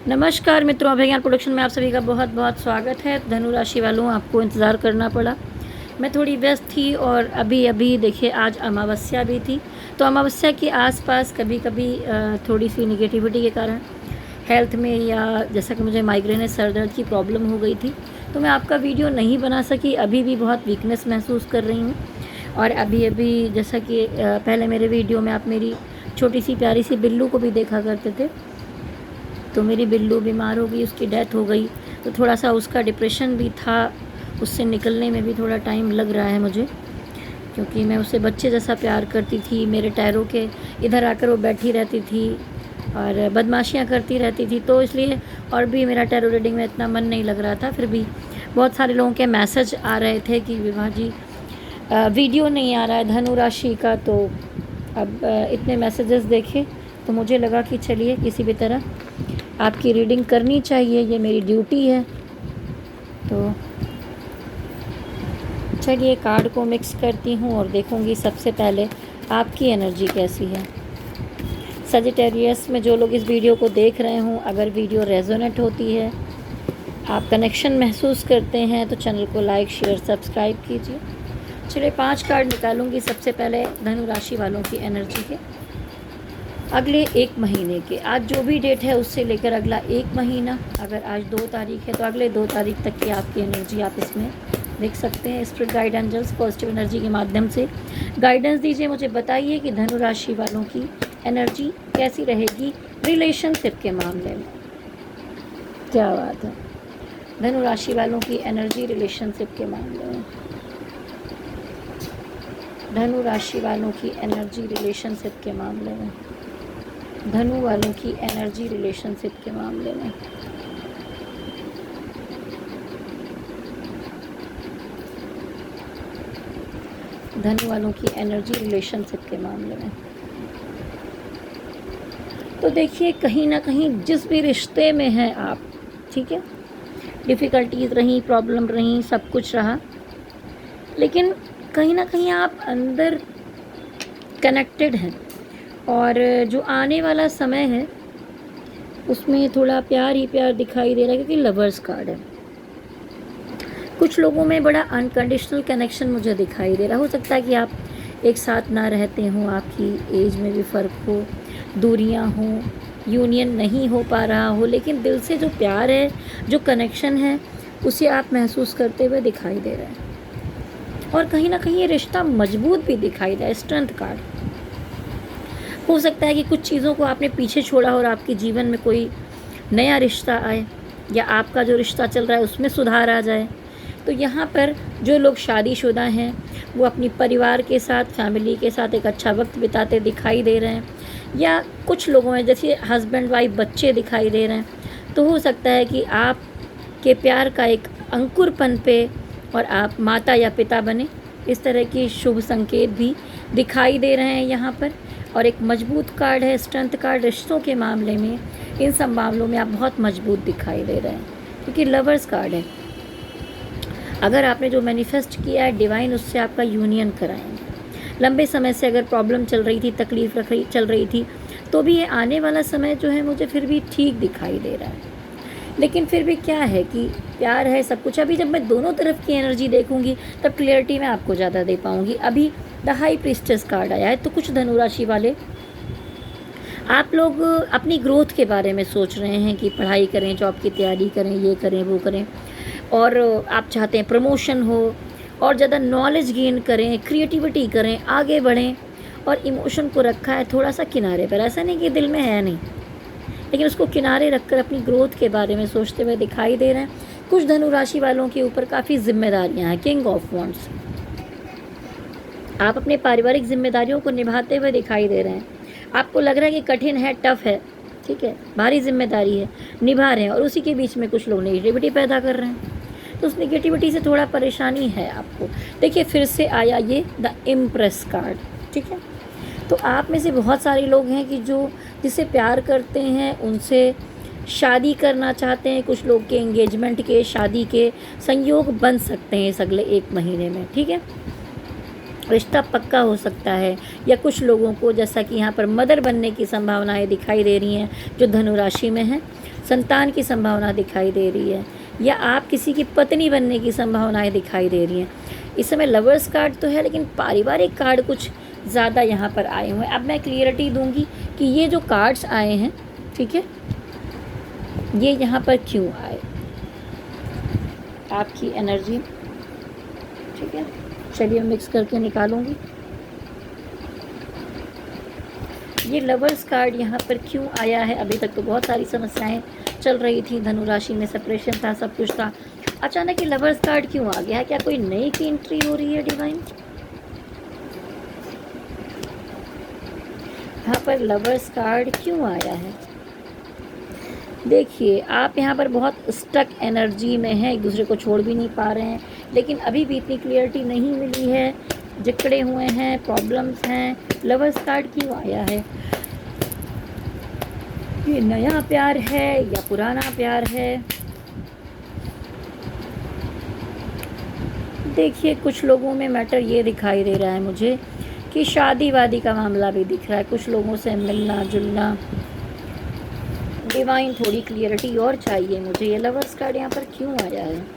नमस्कार मित्रों, अभिज्ञान प्रोडक्शन में आप सभी का बहुत बहुत स्वागत है। धनु राशि वालों, आपको इंतज़ार करना पड़ा। मैं थोड़ी व्यस्त थी और अभी देखिए आज अमावस्या भी थी, तो अमावस्या के आसपास कभी कभी थोड़ी सी निगेटिविटी के कारण हेल्थ में या जैसा कि मुझे माइग्रेन सर दर्द की प्रॉब्लम हो गई थी, तो मैं आपका वीडियो नहीं बना सकी। अभी भी बहुत वीकनेस महसूस कर रही हूँ। और अभी जैसा कि पहले मेरे वीडियो में आप मेरी छोटी सी प्यारी सी बिल्लू को भी देखा करते थे, तो मेरी बिल्लू बीमार हो गई, उसकी डेथ हो गई, तो थोड़ा सा उसका डिप्रेशन भी था। उससे निकलने में भी थोड़ा टाइम लग रहा है मुझे, क्योंकि मैं उसे बच्चे जैसा प्यार करती थी। मेरे टैरों के इधर आकर वो बैठी रहती थी और बदमाशियाँ करती रहती थी, तो इसलिए और भी मेरा टैरो रीडिंग में इतना मन नहीं लग रहा था। फिर भी बहुत सारे लोगों के मैसेज आ रहे थे कि विभा जी वीडियो नहीं आ रहा है धनु राशि का, तो अब इतने मैसेजेस देखे तो मुझे लगा कि चलिए किसी भी तरह आपकी रीडिंग करनी चाहिए, ये मेरी ड्यूटी है। तो चलिए कार्ड को मिक्स करती हूँ और देखूँगी सबसे पहले आपकी एनर्जी कैसी है। सजिटेरियस में जो लोग इस वीडियो को देख रहे हों, अगर वीडियो रेजोनेट होती है, आप कनेक्शन महसूस करते हैं, तो चैनल को लाइक शेयर सब्सक्राइब कीजिए। चलिए 5 कार्ड निकालूंगी सबसे पहले धनु राशि वालों की एनर्जी के अगले 1 महीने के। आज जो भी डेट है उससे लेकर अगला 1 महीना, अगर आज 2 तारीख है तो अगले 2 तारीख तक की आपकी एनर्जी आप इसमें देख सकते हैं। Spirit guide angels positive energy के माध्यम से गाइडेंस दीजिए। मुझे बताइए कि धनु राशि वालों की एनर्जी कैसी रहेगी रिलेशनशिप के मामले में। क्या बात है, धनु राशि वालों की एनर्जी रिलेशनशिप के मामले में। धनु राशि वालों की एनर्जी रिलेशनशिप के मामले में। धनु वालों की एनर्जी रिलेशनशिप के मामले में। धनु वालों की एनर्जी रिलेशनशिप के मामले में। तो देखिए, कहीं ना कहीं जिस भी रिश्ते में हैं आप, ठीक है, डिफ़िकल्टीज रही, प्रॉब्लम रही, सब कुछ रहा, लेकिन कहीं ना कहीं आप अंदर कनेक्टेड हैं। और जो आने वाला समय है उसमें थोड़ा प्यार ही प्यार दिखाई दे रहा है, क्योंकि लवर्स कार्ड है। कुछ लोगों में बड़ा अनकंडीशनल कनेक्शन मुझे दिखाई दे रहा। हो सकता है कि आप एक साथ ना रहते हों, आपकी एज में भी फ़र्क हो, दूरियां हों, यूनियन नहीं हो पा रहा हो, लेकिन दिल से जो प्यार है, जो कनेक्शन है, उसे आप महसूस करते हुए दिखाई दे रहे हैं। और कहीं ना कहीं ये रिश्ता मजबूत भी दिखाई दे रहा है। Strength card. हो सकता है कि कुछ चीज़ों को आपने पीछे छोड़ा और आपके जीवन में कोई नया रिश्ता आए, या आपका जो रिश्ता चल रहा है उसमें सुधार आ जाए। तो यहाँ पर जो लोग शादीशुदा हैं वो अपनी परिवार के साथ, फैमिली के साथ एक अच्छा वक्त बिताते दिखाई दे रहे हैं। या कुछ लोगों में जैसे हस्बैंड वाइफ, बच्चे दिखाई दे रहे हैं। तो हो सकता है कि आप के प्यार का एक अंकुर पनपे और आप माता या पिता बने। इस तरह की शुभ संकेत भी दिखाई दे रहे हैं यहाँ पर। और एक मजबूत कार्ड है, स्ट्रेंथ कार्ड। रिश्तों के मामले में, इन सब मामलों में आप बहुत मजबूत दिखाई दे रहे हैं, क्योंकि लवर्स कार्ड है। अगर आपने जो मैनिफेस्ट किया है, डिवाइन उससे आपका यूनियन कराएंगे। लंबे समय से अगर प्रॉब्लम चल रही थी, तकलीफ चल रही थी, तो भी ये आने वाला समय जो है मुझे फिर भी ठीक दिखाई दे रहा है। लेकिन फिर भी क्या है कि प्यार है, सब कुछ। अभी जब मैं दोनों तरफ की एनर्जी देखूंगी तब क्लियरिटी मैं आपको ज़्यादा दे पाऊंगी। अभी द हाई प्रीस्टेस कार्ड आया है, तो कुछ धनु राशि वाले आप लोग अपनी ग्रोथ के बारे में सोच रहे हैं कि पढ़ाई करें, जॉब की तैयारी करें, ये करें, वो करें, और आप चाहते हैं प्रमोशन हो और ज़्यादा नॉलेज गेन करें, क्रिएटिविटी करें, आगे बढ़ें। और इमोशन को रखा है थोड़ा सा किनारे पर। ऐसा नहीं कि दिल में है नहीं, लेकिन उसको किनारे रखकर अपनी ग्रोथ के बारे में सोचते हुए दिखाई दे रहे हैं। कुछ धनु राशि वालों के ऊपर काफ़ी जिम्मेदारियां हैं। King of wands. आप अपने पारिवारिक जिम्मेदारियों को निभाते हुए दिखाई दे रहे हैं। आपको लग रहा है कि कठिन है, टफ है, ठीक है, भारी जिम्मेदारी है, निभा रहे हैं, और उसी के बीच में कुछ लोग नेगेटिविटी पैदा कर रहे हैं। तो उस नेगेटिविटी से थोड़ा परेशानी है आपको। देखिए, फिर से आया ये द इम्प्रेस कार्ड, ठीक है। तो आप में से बहुत सारे लोग हैं कि जो जिसे प्यार करते हैं, उनसे शादी करना चाहते हैं। कुछ लोग के एंगेजमेंट के, शादी के संयोग बन सकते हैं इस अगले 1 महीने में, ठीक है। रिश्ता पक्का हो सकता है, या कुछ लोगों को जैसा कि यहाँ पर मदर बनने की संभावनाएं दिखाई दे रही हैं जो धनु राशि में हैं। संतान की संभावना दिखाई दे रही है, या आप किसी की पत्नी बनने की संभावनाएं दिखाई दे रही हैं। इस समय लवर्स कार्ड तो है, लेकिन पारिवारिक कार्ड कुछ ज़्यादा यहाँ पर आए हुए हैं। अब मैं क्लियरिटी दूंगी कि ये जो कार्ड्स आए हैं, ठीक है, ये यहाँ पर क्यों आए, आपकी एनर्जी, ठीक है। चलिए मिक्स करके निकालूंगी। ये लवर्स कार्ड यहाँ पर क्यों आया है। अभी तक तो बहुत सारी समस्याएं चल रही थी, धनु राशि में सेपरेशन था, सब कुछ था, अचानक ये लवर्स कार्ड क्यों आ गया है। क्या कोई नई की एंट्री हो रही है डिवाइन। यहाँ पर लवर्स कार्ड क्यों आया है। देखिए आप यहाँ पर बहुत स्टक एनर्जी में हैं, एक दूसरे को छोड़ भी नहीं पा रहे हैं, लेकिन अभी भी इतनी क्लियरिटी नहीं मिली है, जकड़े हुए हैं, प्रॉब्लम्स हैं। लवर्स कार्ड क्यों आया है। ये नया प्यार है या पुराना प्यार है। देखिए कुछ लोगों में मैटर ये दिखाई दे रहा है मुझे कि शादी वादी का मामला भी दिख रहा है, कुछ लोगों से मिलना जुलना। डिवाइन थोड़ी क्लियरिटी और चाहिए मुझे। ये लवर्स कार्ड यहाँ पर क्यों आया है।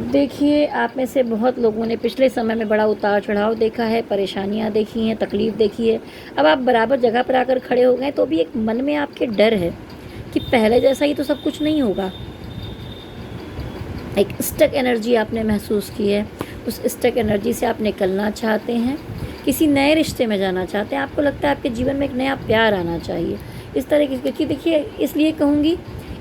देखिए आप में से बहुत लोगों ने पिछले समय में बड़ा उतार चढ़ाव देखा है, परेशानियाँ देखी हैं, तकलीफ़ देखी है। अब आप बराबर जगह पर आकर खड़े हो गए, तो भी एक मन में आपके डर है कि पहले जैसा ही तो सब कुछ नहीं होगा। एक स्टक एनर्जी आपने महसूस की है, उस स्टक एनर्जी से आप निकलना चाहते हैं, किसी नए रिश्ते में जाना चाहते हैं। आपको लगता है आपके जीवन में एक नया प्यार आना चाहिए, इस तरह की। क्योंकि देखिए इसलिए कहूँगी,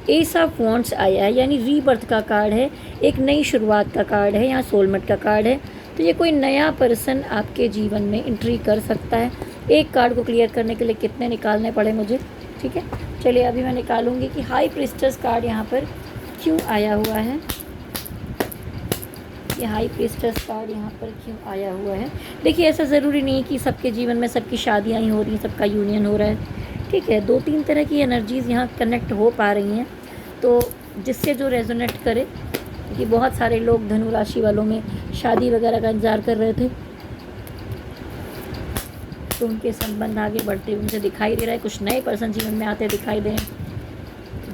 एस ऑफ वॉन्ड्स आया है, यानी रीबर्थ का कार्ड है, एक नई शुरुआत का कार्ड है, यहाँ सोलमेट का कार्ड है। तो ये कोई नया पर्सन आपके जीवन में एंट्री कर सकता है। एक कार्ड को क्लियर करने के लिए कितने निकालने पड़े मुझे, ठीक है। चलिए अभी मैं निकालूंगी कि हाई प्रीस्टेस कार्ड यहाँ पर क्यों आया हुआ है। ये हाई प्रीस्टेस कार्ड यहाँ पर क्यों आया हुआ है। देखिए ऐसा ज़रूरी नहीं कि सबके जीवन में सबकी शादियाँ ही हो रही हैं, सबका यूनियन हो रहा है, ठीक है। 2-3 तरह की एनर्जीज़ यहाँ कनेक्ट हो पा रही हैं, तो जिससे जो रेजोनेट करे। कि बहुत सारे लोग धनु राशि वालों में शादी वगैरह का इंतज़ार कर रहे थे, तो उनके संबंध आगे बढ़ते हुए मुझे दिखाई दे रहा है। कुछ नए पर्सन जीवन में आते दिखाई दे।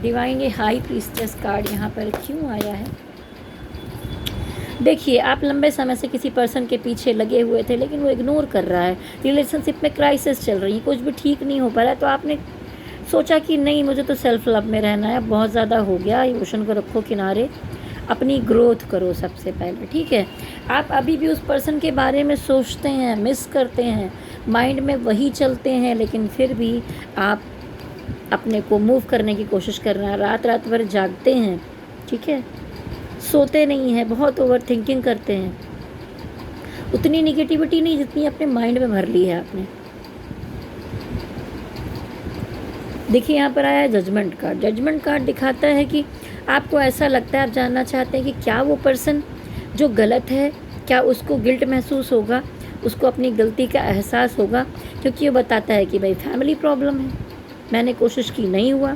डिवाइन ये हाई प्रीस्टेस कार्ड यहाँ पर क्यों आया है। देखिए आप लंबे समय से किसी पर्सन के पीछे लगे हुए थे, लेकिन वो इग्नोर कर रहा है। रिलेशनशिप में क्राइसिस चल रही है, कुछ भी ठीक नहीं हो पा रहा है। तो आपने सोचा कि नहीं, मुझे तो सेल्फ लव में रहना है, बहुत ज़्यादा हो गया, इमोशन को रखो किनारे, अपनी ग्रोथ करो सबसे पहले, ठीक है। आप अभी भी उस पर्सन के बारे में सोचते हैं, मिस करते हैं, माइंड में वही चलते हैं, लेकिन फिर भी आप अपने को मूव करने की कोशिश कर रहे हैं। रात रात भर जागते हैं, ठीक है, सोते नहीं हैं, बहुत ओवर थिंकिंग करते हैं। उतनी निगेटिविटी नहीं जितनी अपने माइंड में भर ली है आपने। देखिए यहाँ पर आया है जजमेंट कार्ड। जजमेंट कार्ड दिखाता है कि आपको ऐसा लगता है, आप जानना चाहते हैं कि क्या वो पर्सन जो गलत है, क्या उसको गिल्ट महसूस होगा, उसको अपनी गलती का एहसास होगा। क्योंकि ये बताता है कि भाई फैमिली प्रॉब्लम है, मैंने कोशिश की नहीं हुआ।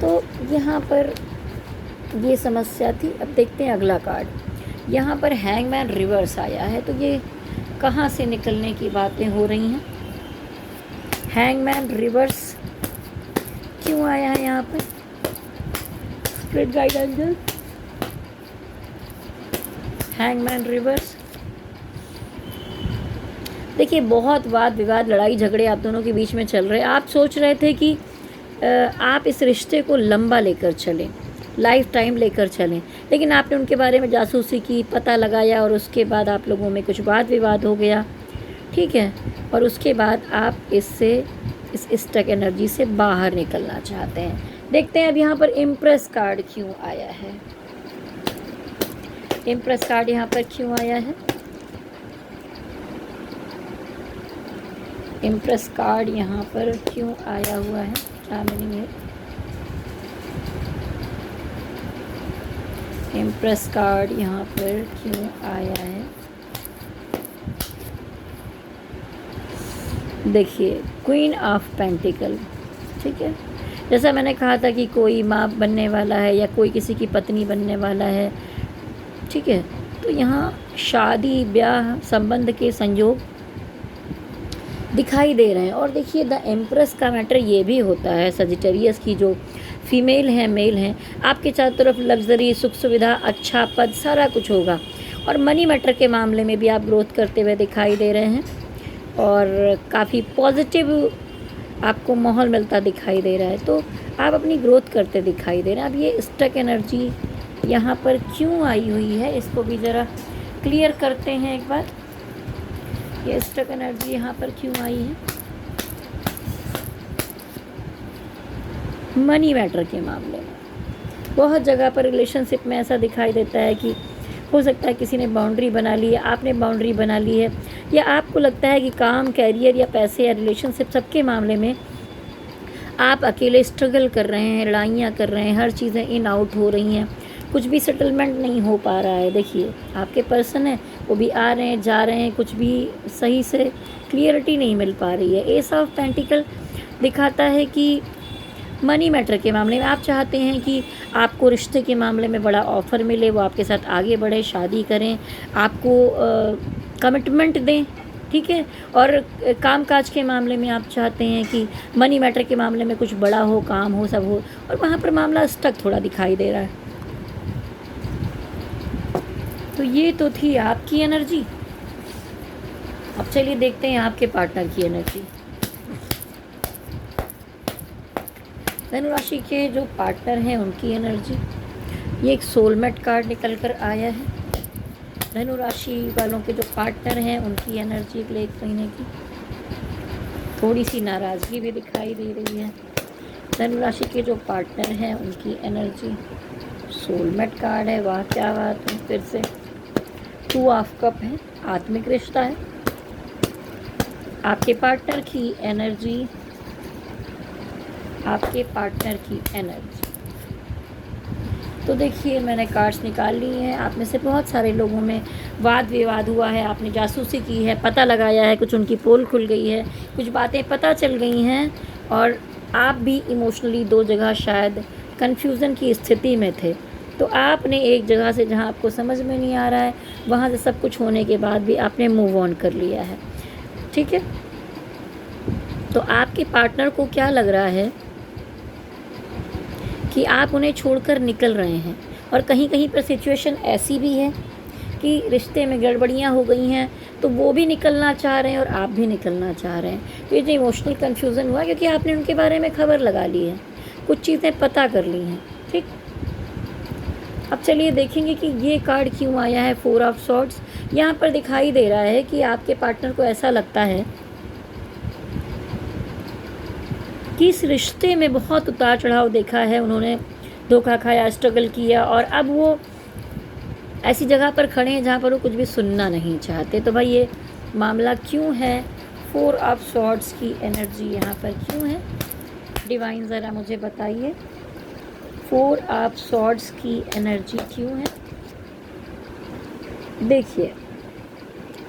तो यहाँ पर ये समस्या थी। अब देखते हैं अगला कार्ड। यहाँ पर हैंगमैन रिवर्स आया है, तो ये कहाँ से निकलने की बातें हो रही हैं। हैंगमैन रिवर्स क्यों आया है यहाँ पर। Spirit guide angel, hangman reverse. देखिए बहुत वाद विवाद, लड़ाई झगड़े आप दोनों के बीच में चल रहे हैं। आप सोच रहे थे कि आप इस रिश्ते को लंबा लेकर चलें, लाइफ टाइम लेकर चलें, लेकिन आपने उनके बारे में जासूसी की, पता लगाया, और उसके बाद आप लोगों में कुछ वाद विवाद हो गया, ठीक है। और उसके बाद आप इस स्टक एनर्जी से बाहर निकलना चाहते हैं। देखते हैं अब यहाँ पर इम्प्रेस कार्ड क्यों आया है। इम्प्रेस कार्ड यहाँ पर क्यों आया है। इम्प्रेस कार्ड यहाँ पर क्यों आया हुआ है, क्या मीनिंग है। इम्प्रेस कार्ड यहाँ पर क्यों आया है। देखिए क्वीन ऑफ पेंटिकल, ठीक है। जैसा मैंने कहा था कि कोई माँ बनने वाला है या कोई किसी की पत्नी बनने वाला है, ठीक है। तो यहाँ शादी ब्याह संबंध के संयोग दिखाई दे रहे हैं। और देखिए द एम्प्रेस का मैटर ये भी होता है, सजिटेरियस की जो फीमेल हैं मेल हैं, आपके चारों तरफ लग्जरी, सुख सुविधा, अच्छा पद, सारा कुछ होगा। और मनी मैटर के मामले में भी आप ग्रोथ करते हुए दिखाई दे रहे हैं और काफ़ी पॉजिटिव आपको माहौल मिलता दिखाई दे रहा है। तो आप अपनी ग्रोथ करते दिखाई दे रहे हैं। अब ये स्टक एनर्जी यहाँ पर क्यों आई हुई है, इसको भी ज़रा क्लियर करते हैं एक बार। ये स्टक एनर्जी यहाँ पर क्यों आई है? मनी मैटर के मामले में बहुत जगह पर रिलेशनशिप में ऐसा दिखाई देता है कि हो सकता है किसी ने बाउंड्री बना ली है, आपने बाउंड्री बना ली है, या आपको लगता है कि काम, कैरियर या पैसे या रिलेशनशिप सबके मामले में आप अकेले स्ट्रगल कर रहे हैं, लड़ाइयाँ कर रहे हैं, हर चीज़ें इन आउट हो रही हैं, कुछ भी सेटलमेंट नहीं हो पा रहा है। देखिए आपके पर्सन है वो भी आ रहे हैं जा रहे हैं, कुछ भी सही से क्लियरिटी नहीं मिल पा रही है। एस ऑफ पेंटिकल दिखाता है कि मनी मैटर के मामले में आप चाहते हैं कि आपको रिश्ते के मामले में बड़ा ऑफ़र मिले, वो आपके साथ आगे बढ़े, शादी करें, आपको कमिटमेंट दें, ठीक है। और कामकाज के मामले में आप चाहते हैं कि मनी मैटर के मामले में कुछ बड़ा हो, काम हो, सब हो, और वहाँ पर मामला स्टक थोड़ा दिखाई दे रहा है। तो ये तो थी आपकी एनर्जी। अब चलिए देखते हैं आपके पार्टनर की एनर्जी। धनु राशि के जो पार्टनर हैं उनकी एनर्जी, ये एक सोलमेट कार्ड निकल कर आया है। धनु राशि वालों के जो पार्टनर हैं उनकी एनर्जी अगले 1 महीने की, थोड़ी सी नाराज़गी भी दिखाई दे रही है। धनु राशि के जो पार्टनर हैं उनकी एनर्जी, सोलमेट कार्ड है, वाह क्या बात है। फिर से 2 ऑफ कप है, आत्मिक रिश्ता है। आपके पार्टनर की एनर्जी, आपके पार्टनर की एनर्जी। तो देखिए मैंने कार्ड्स निकाल ली हैं। आप में से बहुत सारे लोगों में वाद विवाद हुआ है, आपने जासूसी की है, पता लगाया है, कुछ उनकी पोल खुल गई है, कुछ बातें पता चल गई हैं, और आप भी इमोशनली 2 जगह शायद कन्फ्यूज़न की स्थिति में थे। तो आपने एक जगह से जहां आपको समझ में नहीं आ रहा है, वहां से सब कुछ होने के बाद भी आपने मूव ऑन कर लिया है, ठीक है। तो आपके पार्टनर को क्या लग रहा है कि आप उन्हें छोड़कर निकल रहे हैं, और कहीं कहीं पर सिचुएशन ऐसी भी है कि रिश्ते में गड़बड़ियाँ हो गई हैं, तो वो भी निकलना चाह रहे हैं और आप भी निकलना चाह रहे हैं। तो ये जो इमोशनल कन्फ्यूज़न हुआ क्योंकि आपने उनके बारे में खबर लगा ली है, कुछ चीज़ें पता कर ली हैं, ठीक। अब चलिए देखेंगे कि ये कार्ड क्यों आया है, 4 ऑफ सॉर्ड्स। यहाँ पर दिखाई दे रहा है कि आपके पार्टनर को ऐसा लगता है कि इस रिश्ते में बहुत उतार चढ़ाव देखा है, उन्होंने धोखा खाया, स्ट्रगल किया, और अब वो ऐसी जगह पर खड़े हैं जहाँ पर वो कुछ भी सुनना नहीं चाहते। तो भाई ये मामला क्यों है, 4 ऑफ सॉर्ड्स की एनर्जी यहाँ पर क्यों है, डिवाइन ज़रा मुझे बताइए। 4 ऑफ सॉर्ड्स की एनर्जी क्यों है? देखिए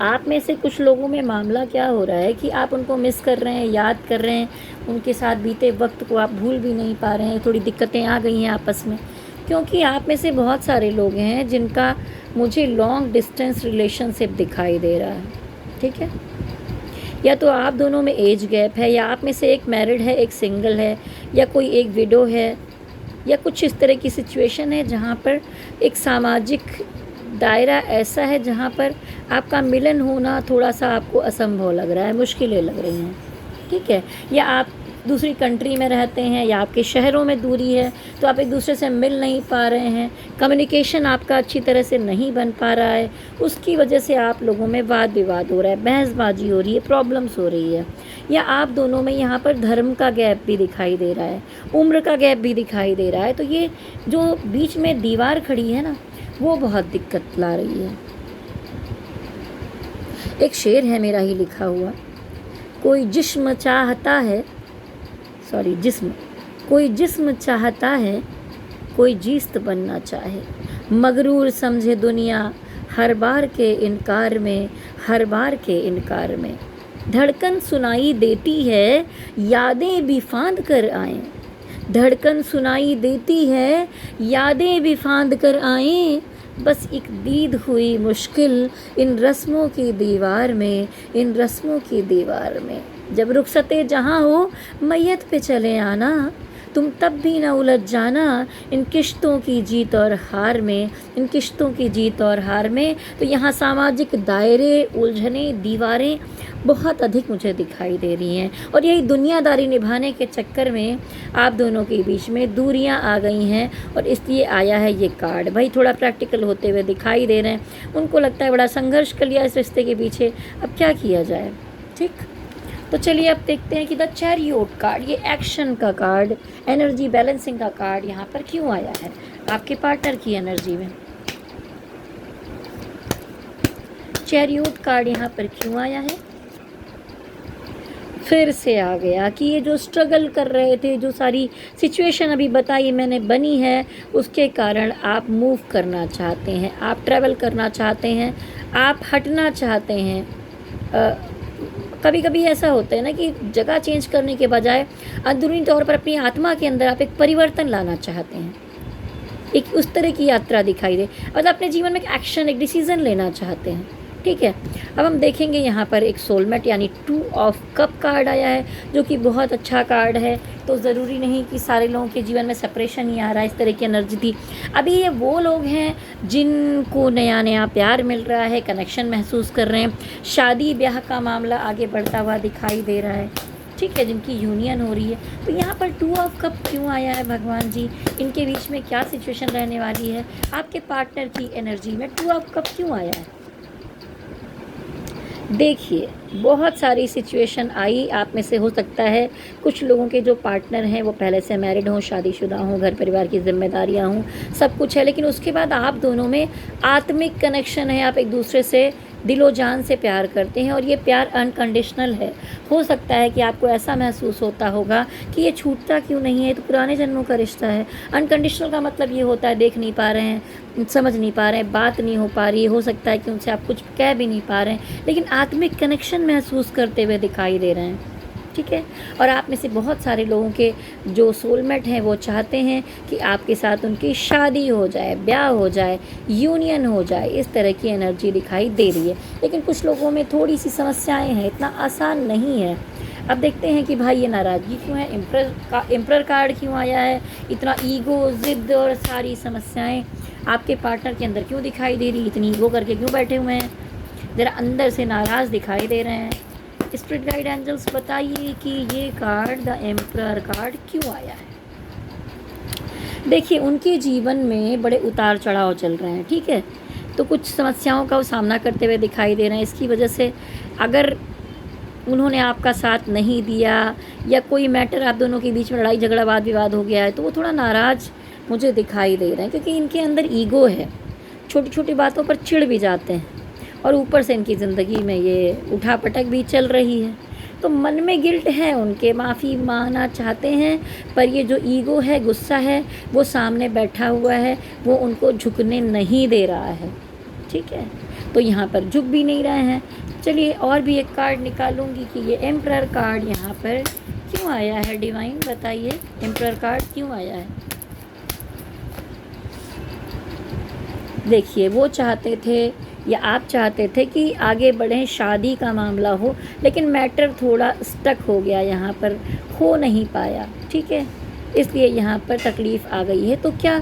आप में से कुछ लोगों में मामला क्या हो रहा है कि आप उनको मिस कर रहे हैं, याद कर रहे हैं, उनके साथ बीते वक्त को आप भूल भी नहीं पा रहे हैं। थोड़ी दिक्कतें आ गई हैं आपस में, क्योंकि आप में से बहुत सारे लोग हैं जिनका मुझे लॉन्ग डिस्टेंस रिलेशनशिप दिखाई दे रहा है, ठीक है। या तो आप दोनों में एज गैप है, या आप में से एक मैरिड है, एक सिंगल है, या कोई एक विडो है, या कुछ इस तरह की सिचुएशन है जहाँ पर एक सामाजिक दायरा ऐसा है जहाँ पर आपका मिलन होना थोड़ा सा आपको असंभव लग रहा है, मुश्किलें लग रही हैं, ठीक है। या आप दूसरी कंट्री में रहते हैं, या आपके शहरों में दूरी है, तो आप एक दूसरे से मिल नहीं पा रहे हैं, कम्युनिकेशन आपका अच्छी तरह से नहीं बन पा रहा है, उसकी वजह से आप लोगों में वाद विवाद हो रहा है, बहसबाजी हो रही है, प्रॉब्लम्स हो रही है। या आप दोनों में यहाँ पर धर्म का गैप भी दिखाई दे रहा है, उम्र का गैप भी दिखाई दे रहा है। तो ये जो बीच में दीवार खड़ी है ना, वो बहुत दिक्कत ला रही है। एक शेर है मेरा ही लिखा हुआ, कोई जिस्म चाहता है, कोई जिस्म चाहता है, कोई जीस्त बनना चाहे, मगरूर समझे दुनिया हर बार के इनकार में, हर बार के इनकार में। धड़कन सुनाई देती है, यादें भी फांद कर आएं, धड़कन सुनाई देती है, यादें भी फांद कर आएं, बस एक दीद हुई मुश्किल इन रस्मों की दीवार में, इन रस्मों की दीवार में। जब रुखसते जहाँ हो मैयत पे चले आना, तुम तब भी ना उलझ जाना इन किश्तों की जीत और हार में, इन किश्तों की जीत और हार में। तो यहाँ सामाजिक दायरे, उलझने, दीवारें बहुत अधिक मुझे दिखाई दे रही हैं, और यही दुनियादारी निभाने के चक्कर में आप दोनों के बीच में दूरियां आ गई हैं, और इसलिए आया है ये कार्ड। भाई थोड़ा प्रैक्टिकल होते हुए दिखाई दे रहे हैं, उनको लगता है बड़ा संघर्ष कर लिया इस रिश्ते के पीछे, अब क्या किया जाए। ठीक, तो चलिए अब देखते हैं कि द चैरियट कार्ड, ये एक्शन का कार्ड, एनर्जी बैलेंसिंग का कार्ड यहाँ पर क्यों आया है आपके पार्टनर की एनर्जी में। चैरियट कार्ड यहाँ पर क्यों आया है, फिर से आ गया कि ये जो स्ट्रगल कर रहे थे, जो सारी सिचुएशन अभी बताई मैंने बनी है, उसके कारण आप मूव करना चाहते हैं, आप ट्रैवल करना चाहते हैं, आप हटना चाहते हैं। कभी कभी ऐसा होता है ना कि जगह चेंज करने के बजाय अंदरूनी तौर पर अपनी आत्मा के अंदर आप एक परिवर्तन लाना चाहते हैं, एक उस तरह की यात्रा दिखाई दे, मतलब अपने जीवन में एक एक्शन, एक डिसीज़न लेना चाहते हैं। ठीक है, अब हम देखेंगे यहाँ पर एक सोलमेट यानी 2 ऑफ कप कार्ड आया है, जो कि बहुत अच्छा कार्ड है। तो ज़रूरी नहीं कि सारे लोगों के जीवन में सेपरेशन ही आ रहा है, इस तरह की एनर्जी थी। अभी ये वो लोग हैं जिनको नया नया प्यार मिल रहा है, कनेक्शन महसूस कर रहे हैं, शादी ब्याह का मामला आगे बढ़ता हुआ दिखाई दे रहा है। ठीक है, जिनकी यूनियन हो रही है। तो यहाँ पर 2 ऑफ कप क्यों आया है भगवान जी, इनके बीच में क्या सिचुएशन रहने वाली है, आपके पार्टनर की एनर्जी में 2 ऑफ कप क्यों आया है। देखिए, बहुत सारी सिचुएशन आई, आप में से हो सकता है कुछ लोगों के जो पार्टनर हैं वो पहले से मैरिड हों, शादीशुदा हों, घर परिवार की जिम्मेदारियां हों, सब कुछ है, लेकिन उसके बाद आप दोनों में आत्मिक कनेक्शन है, आप एक दूसरे से दिलो जान से प्यार करते हैं, और ये प्यार अनकंडीशनल है। हो सकता है कि आपको ऐसा महसूस होता होगा कि ये छूटता क्यों नहीं है, तो पुराने जन्मों का रिश्ता है। अनकंडीशनल का मतलब ये होता है देख नहीं पा रहे हैं, समझ नहीं पा रहे हैं, बात नहीं हो पा रही है, हो सकता है कि उनसे आप कुछ कह भी नहीं पा रहे हैं, लेकिन आत्मिक कनेक्शन महसूस करते हुए दिखाई दे रहे हैं। ठीक है, और आप में से बहुत सारे लोगों के जो सोलमेट हैं वो चाहते हैं कि आपके साथ उनकी शादी हो जाए, ब्याह हो जाए, यूनियन हो जाए, इस तरह की एनर्जी दिखाई दे रही है। लेकिन कुछ लोगों में थोड़ी सी समस्याएं हैं, इतना आसान नहीं है। अब देखते हैं कि भाई ये नाराज़गी क्यों है, एम्परर कार्ड क्यों आया है, इतना ईगो, ज़िद और सारी समस्याएं आपके पार्टनर के अंदर क्यों दिखाई दे रही, इतनी ईगो करके क्यों बैठे हुए हैं, ज़रा अंदर से नाराज़ दिखाई दे रहे हैं। स्पिरिट गाइड एंजल्स बताइए कि ये कार्ड, द एम्परर कार्ड, क्यों आया है। देखिए, उनके जीवन में बड़े उतार चढ़ाव चल रहे हैं। ठीक है, तो कुछ समस्याओं का वो सामना करते हुए दिखाई दे रहे हैं। इसकी वजह से अगर उन्होंने आपका साथ नहीं दिया या कोई मैटर आप दोनों के बीच में लड़ाई झगड़ा वाद विवाद हो गया है, तो वो थोड़ा नाराज़ मुझे दिखाई दे रहे हैं, क्योंकि इनके अंदर ईगो है, छोटी छोटी बातों पर चिढ़ भी जाते हैं, और ऊपर से इनकी ज़िंदगी में ये उठापटक भी चल रही है। तो मन में गिल्ट है उनके, माफ़ी मांगना चाहते हैं, पर ये जो ईगो है, गुस्सा है, वो सामने बैठा हुआ है, वो उनको झुकने नहीं दे रहा है। ठीक है, तो यहाँ पर झुक भी नहीं रहे हैं। चलिए और भी एक कार्ड निकालूंगी कि ये एम्परर कार्ड यहाँ पर क्यों आया है। डिवाइन बताइए, एम्परर कार्ड क्यों आया है। देखिए, वो चाहते थे या आप चाहते थे कि आगे बढ़ें, शादी का मामला हो, लेकिन मैटर थोड़ा स्टक हो गया, यहाँ पर हो नहीं पाया। ठीक है, इसलिए यहाँ पर तकलीफ़ आ गई है। तो क्या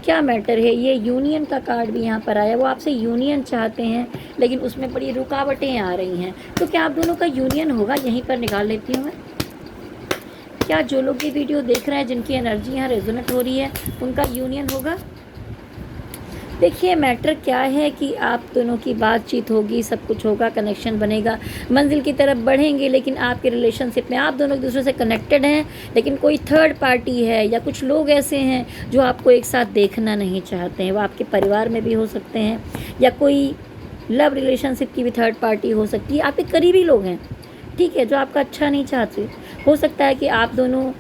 क्या मैटर है, ये यूनियन का कार्ड भी यहाँ पर आया, वो आपसे यूनियन चाहते हैं, लेकिन उसमें बड़ी रुकावटें आ रही हैं। तो क्या आप दोनों का यूनियन होगा, यहीं पर निकाल लेती हूँ मैं। क्या जो लोग ये वीडियो देख रहे हैं, जिनकी एनर्जी यहाँ रेजोनेट हो रही है, उनका यूनियन होगा। देखिए, मैटर क्या है कि आप दोनों की बातचीत होगी, सब कुछ होगा, कनेक्शन बनेगा, मंजिल की तरफ बढ़ेंगे, लेकिन आपके रिलेशनशिप में आप दोनों एक दूसरे से कनेक्टेड हैं, लेकिन कोई थर्ड पार्टी है या कुछ लोग ऐसे हैं जो आपको एक साथ देखना नहीं चाहते हैं। वो आपके परिवार में भी हो सकते हैं, या कोई लव रिलेशनशिप की भी थर्ड पार्टी हो सकती है, आपके करीबी लोग हैं। ठीक है, जो आपका अच्छा नहीं चाहते। हो सकता है कि आप दोनों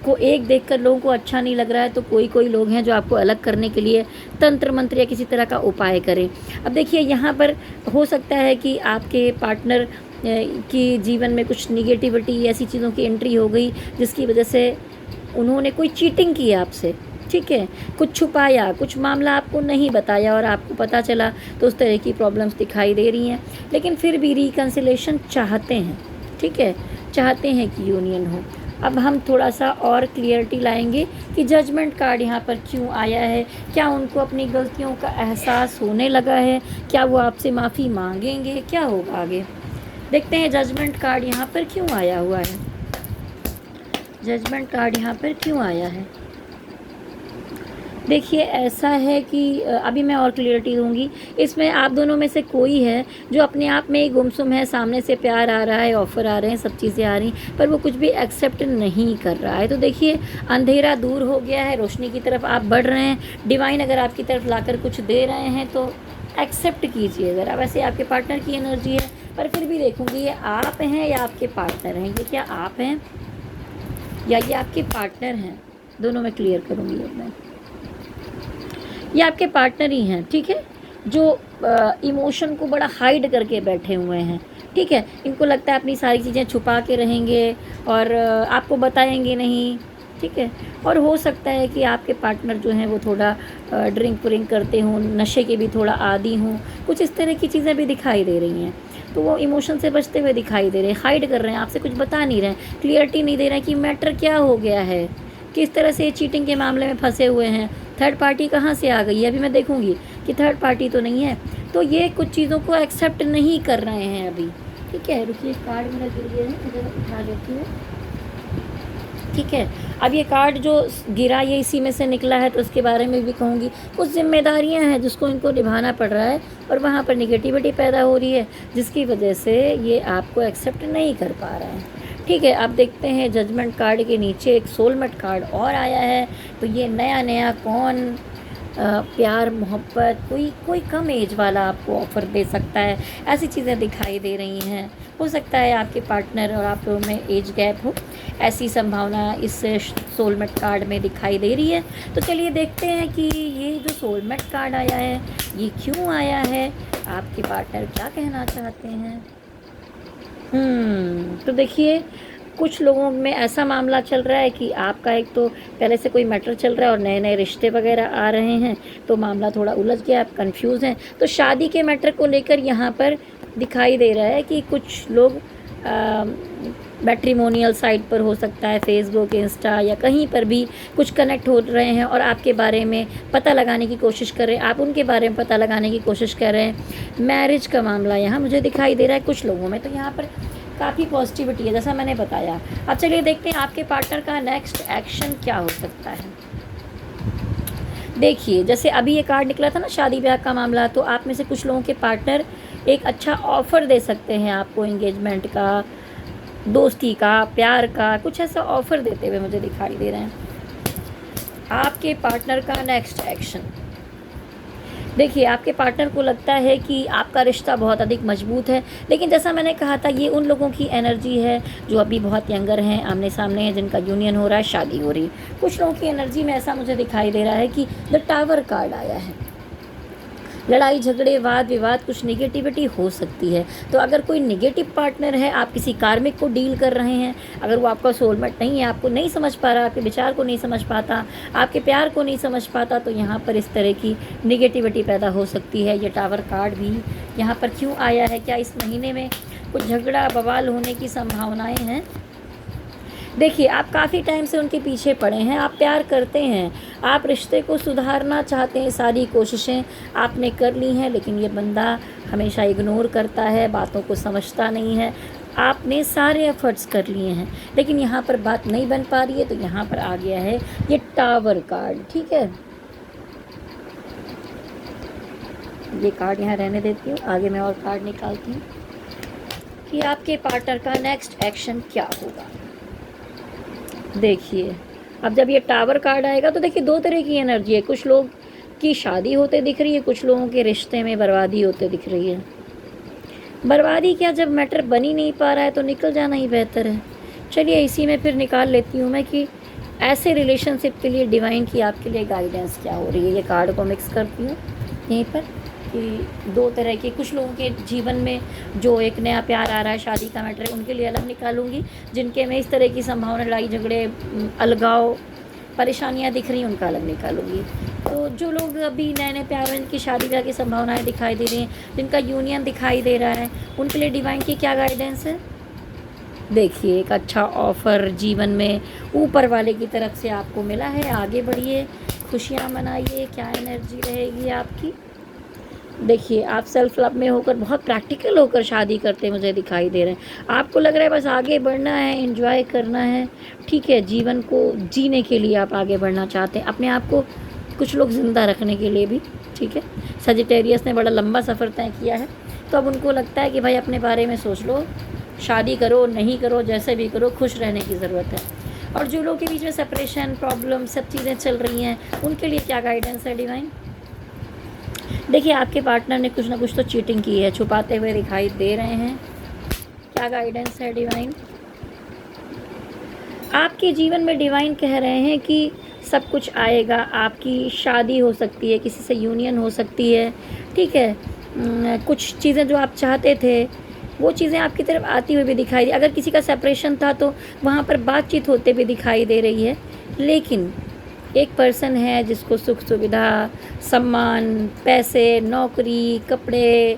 को एक देखकर लोगों को अच्छा नहीं लग रहा है, तो कोई लोग हैं जो आपको अलग करने के लिए तंत्र मंत्र या किसी तरह का उपाय करें। अब देखिए, यहाँ पर हो सकता है कि आपके पार्टनर की जीवन में कुछ निगेटिविटी ऐसी चीज़ों की एंट्री हो गई, जिसकी वजह से उन्होंने कोई चीटिंग की आपसे। ठीक है, कुछ छुपाया, कुछ मामला आपको नहीं बताया और आपको पता चला, तो उस तरह की प्रॉब्लम्स दिखाई दे रही हैं। लेकिन फिर भी रिकन्सिलेशन चाहते हैं, ठीक है, चाहते हैं कि यूनियन हो। अब हम थोड़ा सा और क्लियरिटी लाएंगे कि जजमेंट कार्ड यहाँ पर क्यों आया है। क्या उनको अपनी गलतियों का एहसास होने लगा है? क्या वो आपसे माफ़ी मांगेंगे? क्या होगा आगे, देखते हैं जजमेंट कार्ड यहाँ पर क्यों आया हुआ है। जजमेंट कार्ड यहाँ पर क्यों आया है? देखिए, ऐसा है कि अभी मैं और क्लियरिटी दूंगी। इसमें आप दोनों में से कोई है जो अपने आप में ही गुमसुम है, सामने से प्यार आ रहा है, ऑफ़र आ रहे हैं, सब चीज़ें आ रही, पर वो कुछ भी एक्सेप्ट नहीं कर रहा है। तो देखिए, अंधेरा दूर हो गया है, रोशनी की तरफ आप बढ़ रहे हैं। डिवाइन अगर आपकी तरफ लाकर कुछ दे रहे हैं तो एक्सेप्ट कीजिए ज़रा। वैसे आपके पार्टनर की एनर्जी है, पर फिर भी देखूँगी ये आप हैं या आपके पार्टनर हैं। ये क्या आप हैं या ये आपके पार्टनर हैं, दोनों में क्लियर करूँगी अब मैं। ये आपके पार्टनर ही हैं, ठीक है, जो इमोशन को बड़ा हाइड करके बैठे हुए हैं, ठीक है। इनको लगता है अपनी सारी चीज़ें छुपा के रहेंगे और आपको बताएंगे नहीं, ठीक है। और हो सकता है कि आपके पार्टनर जो हैं वो थोड़ा ड्रिंक व्रिंक करते हों, नशे के भी थोड़ा आदी हों, कुछ इस तरह की चीज़ें भी दिखाई दे रही हैं। तो वो इमोशन से बचते हुए दिखाई दे रहे हैं, हाइड कर रहे हैं, आपसे कुछ बता नहीं रहे हैं, क्लियरिटी नहीं दे रहे हैं कि मैटर क्या हो गया है, किस तरह से चीटिंग के मामले में फंसे हुए हैं। थर्ड पार्टी कहाँ से आ गई है, अभी मैं देखूंगी कि थर्ड पार्टी तो नहीं है। तो ये कुछ चीज़ों को एक्सेप्ट नहीं कर रहे हैं अभी, ठीक है। रुकिए, कार्ड मेरा गिर गया है, इधर उठा लेती हूँ, ठीक है। अब ये कार्ड जो गिरा ये इसी में से निकला है, तो उसके बारे में भी कहूँगी। कुछ जिम्मेदारियाँ हैं जिसको इनको निभाना पड़ रहा है और वहाँ पर निगेटिविटी पैदा हो रही है, जिसकी वजह से ये आपको एक्सेप्ट नहीं कर पा रहे हैं, ठीक है। अब देखते हैं जजमेंट कार्ड के नीचे एक सोलमेट कार्ड और आया है। तो ये नया नया कौन प्यार मोहब्बत कोई कम एज वाला आपको ऑफ़र दे सकता है, ऐसी चीज़ें दिखाई दे रही हैं। हो सकता है आपके पार्टनर और आप लोगों में एज गैप हो, ऐसी संभावना इस सोलमेट कार्ड में दिखाई दे रही है। तो चलिए देखते हैं कि ये जो सोलमेट कार्ड आया है ये क्यों आया है, आपके पार्टनर क्या कहना चाहते हैं। तो देखिए, कुछ लोगों में ऐसा मामला चल रहा है कि आपका एक तो पहले से कोई मैटर चल रहा है और नए नए रिश्ते वगैरह आ रहे हैं, तो मामला थोड़ा उलझ गया, आप कंफ्यूज हैं। तो शादी के मैटर को लेकर यहाँ पर दिखाई दे रहा है कि कुछ लोग मैट्रिमोनियल साइट पर, हो सकता है फेसबुक, इंस्टा या कहीं पर भी कुछ कनेक्ट हो रहे हैं और आपके बारे में पता लगाने की कोशिश कर रहे हैं, आप उनके बारे में पता लगाने की कोशिश कर रहे हैं। मैरिज का मामला यहाँ मुझे दिखाई दे रहा है कुछ लोगों में, तो यहाँ पर काफ़ी पॉजिटिविटी है जैसा मैंने बताया। अब चलिए देखते हैं आपके पार्टनर का नेक्स्ट एक्शन क्या हो सकता है। देखिए, जैसे अभी ये कार्ड निकला था ना शादी ब्याह का मामला, तो आप में से कुछ लोगों के पार्टनर एक अच्छा ऑफ़र दे सकते हैं आपको, एंगेजमेंट का, दोस्ती का, प्यार का, कुछ ऐसा ऑफ़र देते हुए मुझे दिखाई दे रहे हैं। आपके पार्टनर का नेक्स्ट एक्शन, देखिए, आपके पार्टनर को लगता है कि आपका रिश्ता बहुत अधिक मजबूत है, लेकिन जैसा मैंने कहा था ये उन लोगों की एनर्जी है जो अभी बहुत यंगर हैं, आमने सामने हैं, जिनका यूनियन हो रहा है, शादी हो रही है। कुछ लोगों की एनर्जी में ऐसा मुझे दिखाई दे रहा है कि द टावर कार्ड आया है, लड़ाई झगड़े, वाद विवाद, कुछ निगेटिविटी हो सकती है। तो अगर कोई निगेटिव पार्टनर है, आप किसी कार्मिक को डील कर रहे हैं, अगर वो आपका सोलमेट नहीं है, आपको नहीं समझ पा रहा, आपके विचार को नहीं समझ पाता, आपके प्यार को नहीं समझ पाता, तो यहाँ पर इस तरह की निगेटिविटी पैदा हो सकती है। ये टावर कार्ड भी यहाँ पर क्यों आया है, क्या इस महीने में कुछ झगड़ा बवाल होने की संभावनाएँ हैं। देखिए, आप काफ़ी टाइम से उनके पीछे पड़े हैं, आप प्यार करते हैं, आप रिश्ते को सुधारना चाहते हैं, सारी कोशिशें आपने कर ली हैं, लेकिन ये बंदा हमेशा इग्नोर करता है, बातों को समझता नहीं है। आपने सारे एफर्ट्स कर लिए हैं, लेकिन यहाँ पर बात नहीं बन पा रही है, तो यहाँ पर आ गया है ये टावर कार्ड, ठीक है। ये कार्ड यहाँ रहने देती हूँ, आगे मैं और कार्ड निकालती हूँ कि आपके पार्टनर का नेक्स्ट एक्शन क्या होगा। देखिए, अब जब ये टावर कार्ड आएगा तो देखिए दो तरह की एनर्जी है, कुछ लोग की शादी होते दिख रही है, कुछ लोगों के रिश्ते में बर्बादी होते दिख रही है। बर्बादी क्या, जब मैटर बन ही नहीं पा रहा है तो निकल जाना ही बेहतर है। चलिए इसी में फिर निकाल लेती हूँ मैं कि ऐसे रिलेशनशिप के लिए डिवाइन की आपके लिए गाइडेंस क्या हो रही है। ये कार्ड को मिक्स करती हूँ यहीं पर कि दो तरह के, कुछ लोगों के जीवन में जो एक नया प्यार आ रहा है, शादी का मैटर है, उनके लिए अलग निकालूंगी, जिनके में इस तरह की संभावना, लड़ाई झगड़े, अलगाव, परेशानियाँ दिख रही हैं उनका अलग निकालूंगी। तो जो लोग अभी नए नए प्यार में जिनकी शादी ब्याह की संभावनाएं दिखाई दे रही हैं, जिनका यूनियन दिखाई दे रहा है, उनके लिए डिवाइन की क्या गाइडेंस है? देखिए, एक अच्छा ऑफ़र जीवन में ऊपर वाले की तरफ से आपको मिला है, आगे बढ़िए, खुशियाँ मनाइए। क्या एनर्जी रहेगी आपकी? देखिए, आप सेल्फ लव में होकर बहुत प्रैक्टिकल होकर शादी करते मुझे दिखाई दे रहे हैं। आपको लग रहा है बस आगे बढ़ना है, एंजॉय करना है, ठीक है, जीवन को जीने के लिए आप आगे बढ़ना चाहते हैं, अपने आप को कुछ लोग ज़िंदा रखने के लिए भी, ठीक है। सजिटेरियस ने बड़ा लंबा सफ़र तय किया है, तो अब उनको लगता है कि भाई अपने बारे में सोच लो, शादी करो नहीं करो, जैसे भी करो, खुश रहने की ज़रूरत है। और जो लोग के बीच में सेपरेशन, प्रॉब्लम, सब चीज़ें चल रही हैं, उनके लिए क्या गाइडेंस है डिवाइन? देखिए, आपके पार्टनर ने कुछ ना कुछ तो चीटिंग की है, छुपाते हुए दिखाई दे रहे हैं। क्या गाइडेंस है डिवाइन? आपके जीवन में डिवाइन कह रहे हैं कि सब कुछ आएगा, आपकी शादी हो सकती है, किसी से यूनियन हो सकती है, ठीक है। कुछ चीज़ें जो आप चाहते थे वो चीज़ें आपकी तरफ आती हुई भी दिखाई दी। अगर किसी का सेपरेशन था तो वहाँ पर बातचीत होते हुए दिखाई दे रही है। लेकिन एक पर्सन है जिसको सुख सुविधा, सम्मान, पैसे, नौकरी, कपड़े,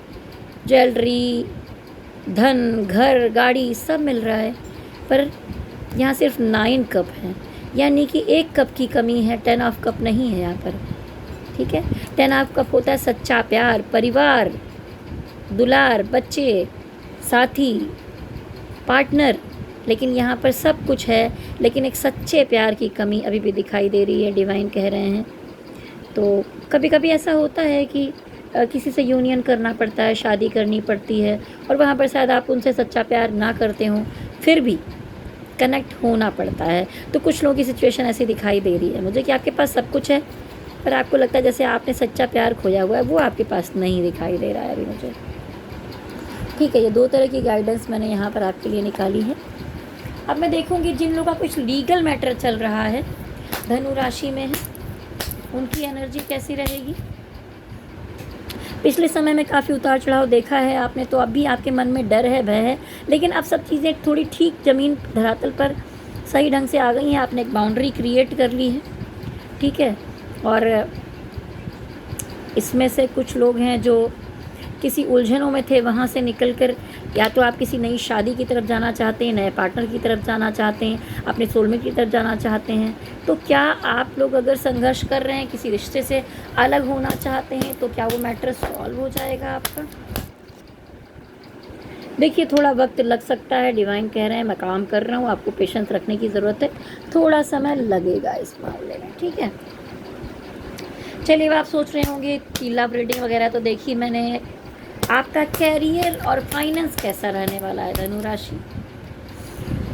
ज्वेलरी, धन, घर, गाड़ी सब मिल रहा है, पर यहाँ सिर्फ 9 कप हैं, यानी कि 1 कप की कमी है, 10 ऑफ कप नहीं है यहाँ पर, ठीक है। 10 ऑफ कप होता है सच्चा प्यार, परिवार, दुलार, बच्चे, साथी, पार्टनर, लेकिन यहाँ पर सब कुछ है, लेकिन एक सच्चे प्यार की कमी अभी भी दिखाई दे रही है, डिवाइन कह रहे हैं। तो कभी कभी ऐसा होता है कि किसी से यूनियन करना पड़ता है, शादी करनी पड़ती है, और वहाँ पर शायद आप उनसे सच्चा प्यार ना करते हों, फिर भी कनेक्ट होना पड़ता है। तो कुछ लोगों की सिचुएशन ऐसी दिखाई दे रही है मुझे कि आपके पास सब कुछ है, पर आपको लगता है जैसे आपने सच्चा प्यार खोया हुआ है, वो आपके पास नहीं दिखाई दे रहा है अभी मुझे, ठीक है। ये 2 तरह की गाइडेंस मैंने यहाँ पर आपके लिए निकाली है। अब मैं देखूँगी जिन लोगों का कुछ लीगल मैटर चल रहा है, धनु राशि में है, उनकी एनर्जी कैसी रहेगी? पिछले समय में काफ़ी उतार चढ़ाव देखा है आपने, तो अब भी आपके मन में डर है, भय है, लेकिन अब सब चीज़ें थोड़ी ठीक ज़मीन धरातल पर सही ढंग से आ गई हैं। आपने एक बाउंड्री क्रिएट कर ली है, ठीक है। और इसमें से कुछ लोग हैं जो किसी उलझनों में थे, वहाँ से निकलकर या तो आप किसी नई शादी की तरफ जाना चाहते हैं, नए पार्टनर की तरफ जाना चाहते हैं, अपने सोलमेट की तरफ जाना चाहते हैं। तो क्या आप लोग अगर संघर्ष कर रहे हैं, किसी रिश्ते से अलग होना चाहते हैं, तो क्या वो मैटर सॉल्व हो जाएगा आपका? देखिए, थोड़ा वक्त लग सकता है, डिवाइन कह रहे हैं मैं काम कर रहा हूँ, आपको पेशेंस रखने की ज़रूरत है, थोड़ा समय लगेगा इस मामले में, ठीक है। चलिए, आप सोच रहे होंगे कि लव रीडिंग वगैरह तो देखी मैंने, आपका कैरियर और फाइनेंस कैसा रहने वाला है धनु राशि?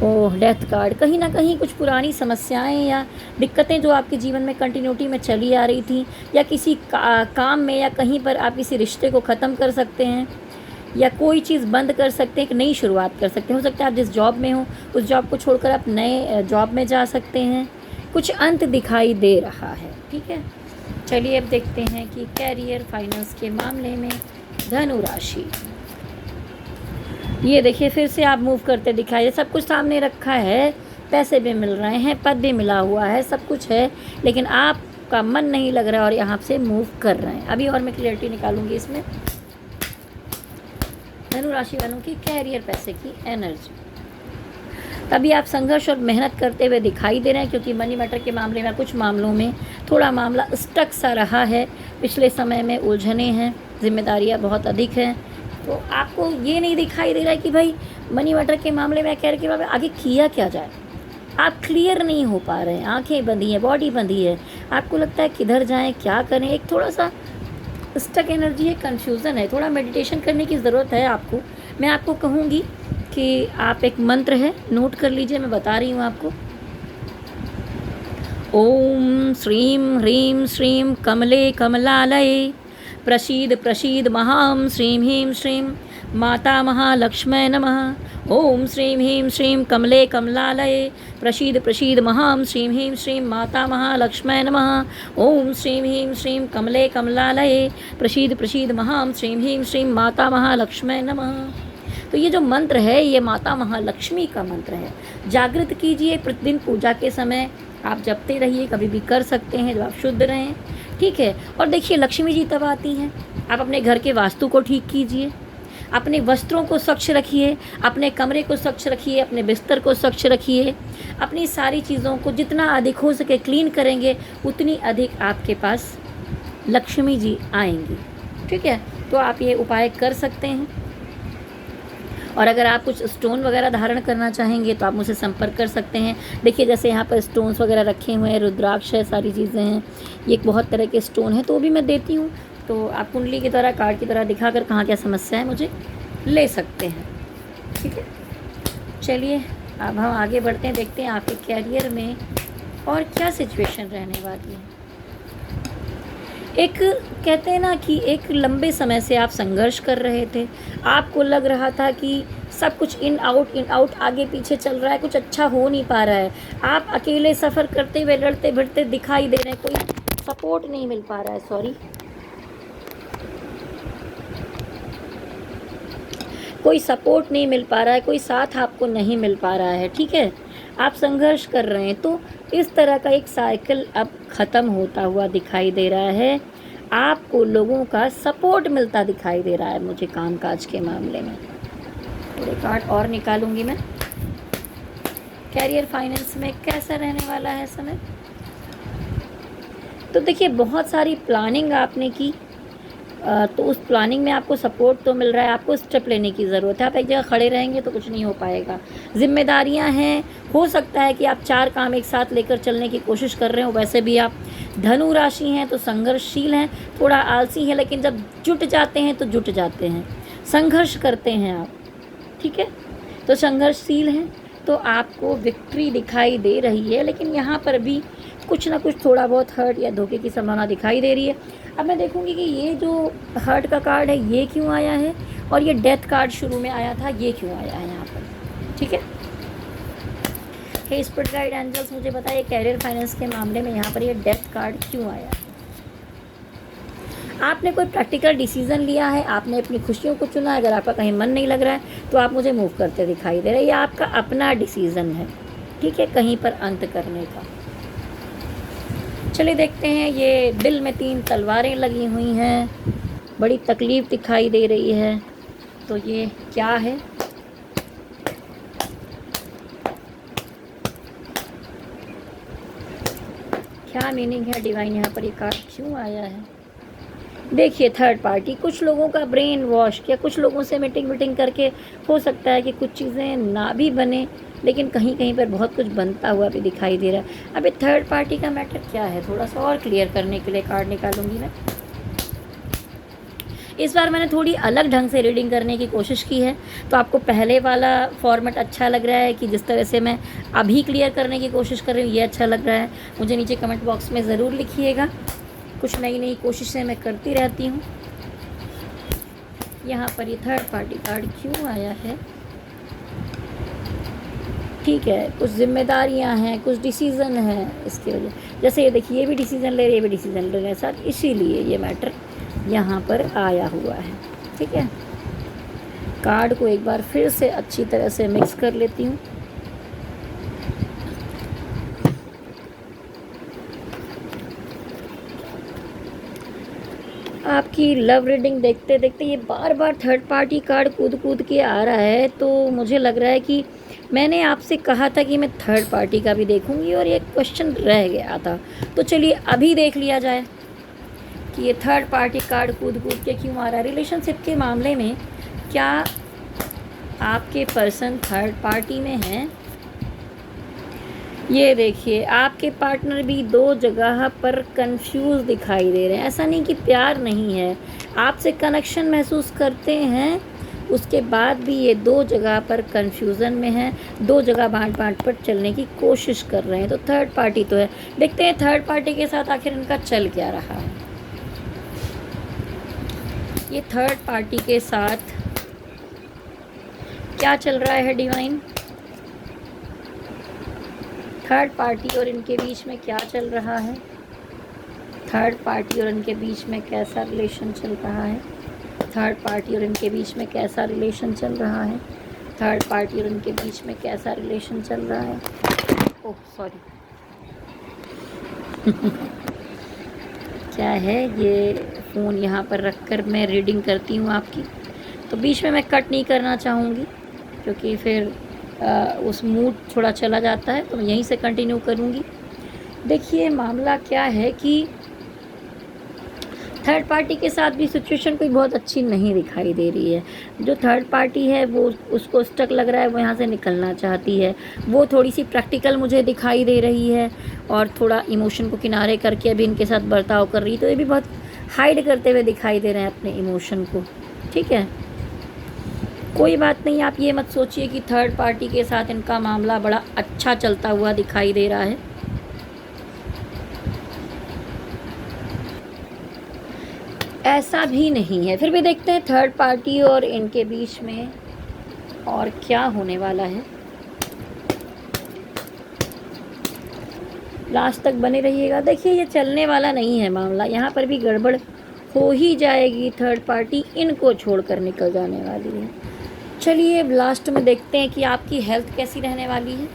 ओह, डेथ कार्ड। कहीं ना कहीं कुछ पुरानी समस्याएं या दिक्कतें जो आपके जीवन में कंटिन्यूटी में चली आ रही थी, या किसी काम में या कहीं पर आप किसी रिश्ते को ख़त्म कर सकते हैं, या कोई चीज़ बंद कर सकते हैं, एक नई शुरुआत कर सकते हैं। हो सकता है आप जिस जॉब में हो उस जॉब को छोड़कर आप नए जॉब में जा सकते हैं। कुछ अंत दिखाई दे रहा है, ठीक है। चलिए, अब देखते हैं कि कैरियर फाइनेंस के मामले में धनु राशि। ये देखिए, फिर से आप मूव करते दिखाई, सब कुछ सामने रखा है, पैसे भी मिल रहे हैं, पद भी मिला हुआ है, सब कुछ है, लेकिन आपका मन नहीं लग रहा और यहाँ से मूव कर रहे हैं। अभी और मैं क्लियरिटी निकालूंगी इसमें धनु राशि वालों की कैरियर पैसे की एनर्जी। तभी आप संघर्ष और मेहनत करते हुए दिखाई दे रहे हैं, क्योंकि मनी मैटर के मामले में कुछ मामलों में थोड़ा मामला स्टक सा रहा है, पिछले समय में उलझने हैं, जिम्मेदारियां बहुत अधिक हैं। तो आपको ये नहीं दिखाई दे रहा है कि भाई मनी मैटर के मामले में कैरियर के मामले में आगे किया क्या जाए, आप क्लियर नहीं हो पा रहे हैं, आंखें बंधी हैं, बॉडी बंधी है, आपको लगता है किधर जाएं, क्या करें, एक थोड़ा सा स्टक एनर्जी है, कन्फ्यूज़न है, थोड़ा मेडिटेशन करने की ज़रूरत है आपको। मैं आपको कहूँगी कि आप एक मंत्र है, नोट कर लीजिए, मैं बता रही हूँ आपको। ओम श्रीं ह्रीं श्रीं कमले कमलालये प्रसीद प्रसीद महां श्रीं ह्रीं श्रीं माता महालक्ष्मै नमः। ओम श्रीं ह्रीं श्रीं कमले कमलालये प्रसीद प्रसीद महां श्रीं ह्रीं श्रीं माता महालक्ष्मै नमः। ओम श्रीं ह्रीं श्रीं कमले कमलालये प्रसीद प्रसीद महां श्रीं ह्रीं श्रीं माता महालक्ष्मै नमः। तो ये जो मंत्र है, ये माता महालक्ष्मी का मंत्र है। जागृत कीजिए प्रतिदिन पूजा के समय, आप जपते रहिए, कभी भी कर सकते हैं जब आप शुद्ध रहें, ठीक है। और देखिए लक्ष्मी जी तब आती हैं। आप अपने घर के वास्तु को ठीक कीजिए, अपने वस्त्रों को स्वच्छ रखिए, अपने कमरे को स्वच्छ रखिए, अपने बिस्तर को स्वच्छ रखिए, अपनी सारी चीज़ों को जितना अधिक हो सके क्लीन करेंगे, उतनी अधिक आपके पास लक्ष्मी जी आएंगी, ठीक है। तो आप ये उपाय कर सकते हैं। और अगर आप कुछ स्टोन वगैरह धारण करना चाहेंगे तो आप मुझसे संपर्क कर सकते हैं। देखिए जैसे यहाँ पर स्टोन्स वगैरह रखे हुए हैं, रुद्राक्ष है, सारी चीज़ें हैं, ये बहुत तरह के स्टोन हैं, तो वो भी मैं देती हूँ। तो आप कुंडली की तरह, कार्ड की तरह दिखाकर कहाँ क्या समस्या है मुझे ले सकते हैं, ठीक है। चलिए अब हम आगे बढ़ते हैं, देखते हैं आपके कैरियर में और क्या सिचुएशन रहने वाली है। एक कहते हैं ना कि एक लंबे समय से आप संघर्ष कर रहे थे, आपको लग रहा था कि सब कुछ इन आउट आगे पीछे चल रहा है, कुछ अच्छा हो नहीं पा रहा है, आप अकेले सफ़र करते हुए लड़ते भिड़ते दिखाई दे रहे हैं, कोई सपोर्ट नहीं मिल पा रहा है, कोई सपोर्ट नहीं मिल पा रहा है, कोई साथ आपको नहीं मिल पा रहा है, ठीक है। आप संघर्ष कर रहे हैं, तो इस तरह का एक साइकिल अब ख़त्म होता हुआ दिखाई दे रहा है। आपको लोगों का सपोर्ट मिलता दिखाई दे रहा है मुझे कामकाज के मामले में। थोड़े कार्ड और निकालूंगी मैं। कैरियर फाइनेंस में कैसा रहने वाला है समय। तो देखिए बहुत सारी प्लानिंग आपने की, तो उस प्लानिंग में आपको सपोर्ट तो मिल रहा है, आपको स्टेप लेने की ज़रूरत है। आप एक जगह खड़े रहेंगे तो कुछ नहीं हो पाएगा। जिम्मेदारियां हैं, हो सकता है कि आप 4 काम एक साथ लेकर चलने की कोशिश कर रहे हो। वैसे भी आप धनु राशि हैं तो संघर्षशील हैं, थोड़ा आलसी हैं, लेकिन जब जुट जाते हैं तो जुट जाते हैं, संघर्ष करते हैं आप, ठीक है। तो संघर्षशील हैं तो आपको विक्ट्री दिखाई दे रही है, लेकिन यहाँ पर भी कुछ ना कुछ थोड़ा बहुत हर्ट या धोखे की संभावना दिखाई दे रही है। अब मैं देखूंगी कि ये जो हर्ट का कार्ड है ये क्यों आया है, और ये डेथ कार्ड शुरू में आया था ये क्यों आया है यहाँ पर, ठीक है। हे स्पिरिट गाइड एंजल्स मुझे बताइए कैरियर फाइनेंस के मामले में यहाँ पर ये डेथ कार्ड क्यों आया है। आपने कोई प्रैक्टिकल डिसीजन लिया है, आपने अपनी खुशियों को चुना। अगर आपका कहीं मन नहीं लग रहा है तो आप मुझे मूव करते दिखाई दे रहे हैं, ये आपका अपना डिसीज़न है, ठीक है, कहीं पर अंत करने का। चलिए देखते हैं, ये दिल में 3 तलवारें लगी हुई हैं, बड़ी तकलीफ़ दिखाई दे रही है, तो ये क्या है। क्या मीनिंग है डिवाइन, यहाँ पर ये कार्ड क्यों आया है। देखिए थर्ड पार्टी, कुछ लोगों का ब्रेन वॉश किया, कुछ लोगों से मीटिंग करके हो सकता है कि कुछ चीज़ें ना भी बने, लेकिन कहीं कहीं पर बहुत कुछ बनता हुआ भी दिखाई दे रहा है। अब ये थर्ड पार्टी का मैटर क्या है, थोड़ा सा और क्लियर करने के लिए कार्ड निकालूंगी मैं। इस बार मैंने थोड़ी अलग ढंग से रीडिंग करने की कोशिश की है, तो आपको पहले वाला फॉर्मेट अच्छा लग रहा है कि जिस तरह से मैं अभी क्लियर करने की कोशिश कर रही हूँ ये अच्छा लग रहा है, मुझे नीचे कमेंट बॉक्स में ज़रूर लिखिएगा। कुछ नई नई कोशिशें मैं करती रहती हूँ। यहाँ पर ये थर्ड पार्टी कार्ड क्यों आया है, ठीक है, कुछ जिम्मेदारियाँ हैं, कुछ डिसीज़न है इसकी वजह, जैसे ये देखिए ये भी डिसीज़न ले रहे, ये भी डिसीज़न ले रहे हैं साथ, इसीलिए ये मैटर यहाँ पर आया हुआ है, ठीक है। कार्ड को एक बार फिर से अच्छी तरह से मिक्स कर लेती हूँ। आपकी लव रीडिंग देखते देखते ये बार बार थर्ड पार्टी कार्ड कूद के आ रहा है, तो मुझे लग रहा है कि मैंने आपसे कहा था कि मैं थर्ड पार्टी का भी देखूंगी और ये क्वेश्चन रह गया था। तो चलिए अभी देख लिया जाए कि ये थर्ड पार्टी कार्ड कूद के क्यों आ रहा है। रिलेशनशिप के मामले में क्या आपके पर्सन थर्ड पार्टी में हैं। ये देखिए आपके पार्टनर भी 2 जगह पर कंफ्यूज दिखाई दे रहे हैं। ऐसा नहीं कि प्यार नहीं है, आपसे कनेक्शन महसूस करते हैं, उसके बाद भी ये 2 जगह पर कंफ्यूजन में हैं, 2 जगह बांट पर चलने की कोशिश कर रहे हैं। तो थर्ड पार्टी तो है, देखते हैं थर्ड पार्टी के साथ आखिर इनका चल क्या रहा है। ये थर्ड पार्टी के साथ क्या चल रहा है डिवाइन, थर्ड पार्टी और इनके बीच में क्या चल रहा है, थर्ड पार्टी और इनके बीच में कैसा रिलेशन चल रहा है, थर्ड पार्टी और इनके बीच में कैसा रिलेशन चल रहा है, थर्ड पार्टी और इनके बीच में कैसा रिलेशन चल रहा है। ओह सॉरी, क्या है ये फ़ोन यहाँ पर रख कर मैं रीडिंग करती हूँ आपकी, तो बीच में मैं कट नहीं करना चाहूँगी क्योंकि फिर उस मूड थोड़ा चला जाता है, तो मैं यहीं से कंटिन्यू करूँगी। देखिए मामला क्या है कि थर्ड पार्टी के साथ भी सिचुएशन कोई बहुत अच्छी नहीं दिखाई दे रही है। जो थर्ड पार्टी है वो उसको स्टक लग रहा है, वो यहाँ से निकलना चाहती है। वो थोड़ी सी प्रैक्टिकल मुझे दिखाई दे रही है और थोड़ा इमोशन को किनारे करके अभी इनके साथ बर्ताव कर रही है। तो ये भी बहुत हाइड करते हुए दिखाई दे रहे हैं अपने इमोशन को। ठीक है, कोई बात नहीं, आप ये मत सोचिए कि थर्ड पार्टी के साथ इनका मामला बड़ा अच्छा चलता हुआ दिखाई दे रहा है। ऐसा भी नहीं है, फिर भी देखते हैं थर्ड पार्टी और इनके बीच में और क्या होने वाला है। लास्ट तक बने रहिएगा। देखिए ये चलने वाला नहीं है मामला, यहाँ पर भी गड़बड़ हो ही जाएगी। थर्ड पार्टी इनको छोड़कर निकल जाने वाली है। चलिए लास्ट में देखते हैं कि आपकी हेल्थ कैसी रहने वाली है।